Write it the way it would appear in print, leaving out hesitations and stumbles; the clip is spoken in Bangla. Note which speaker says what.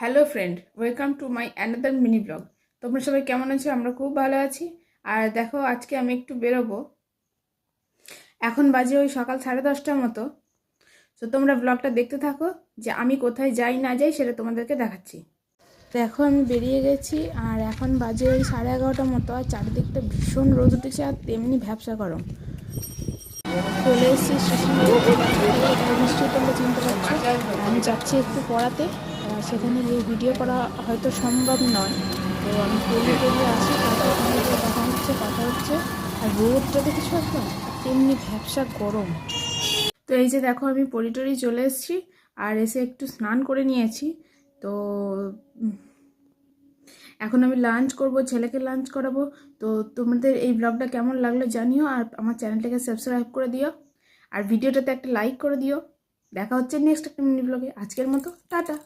Speaker 1: Hello friend, welcome to my another mini blog. তোমরা সবাই কেমন আছো? আমরা খুব ভালো আছি। আর দেখো, আজকে আমি একটু বেরোবো। এখন বাজে ওই সকাল 10:30টার মতো। তো তোমরা ব্লগটা দেখতে থাকো, যে আমি কোথায় যাই না যাই সেটা তোমাদেরকে দেখাচ্ছি। দেখো, আমি বেরিয়ে গেছি আর এখন বাজে ওই 11:30টার মতো। আর চারিদিকটা ভীষণ রোদ উঠেছে আর তেমনি ভ্যাপসা গরম। চলে এসেছি স্টেশনে। নিশ্চয়ই তোমরা চিনতে পারছো, আমি যাচ্ছি একটু পড়াতে। সেখানে গিয়ে ভিডিও করা হয়তো সম্ভব নয়, তো আমি পড়িয়ে আসি, তারপর তোমাদের কথা হচ্ছে। আর রোদটা দেখেছো একদম, তেমনি ভ্যাপসা গরম। তো এই যে দেখো, আমি পড়ি চলে এসেছি আর এসে একটু স্নান করে নিয়েছি। তো এখন আমি লাঞ্চ করব, ছেলেকে লাঞ্চ করাবো। তো তোমাদের এই ব্লগটা কেমন লাগলো জানিও, আর আমার চ্যানেলটাকে সাবস্ক্রাইব করে দিও, আর ভিডিওটাতে একটা লাইক করে দিও। দেখা হচ্ছে নেক্সট একটা মিনি ব্লগে। আজকের মতো টাটা।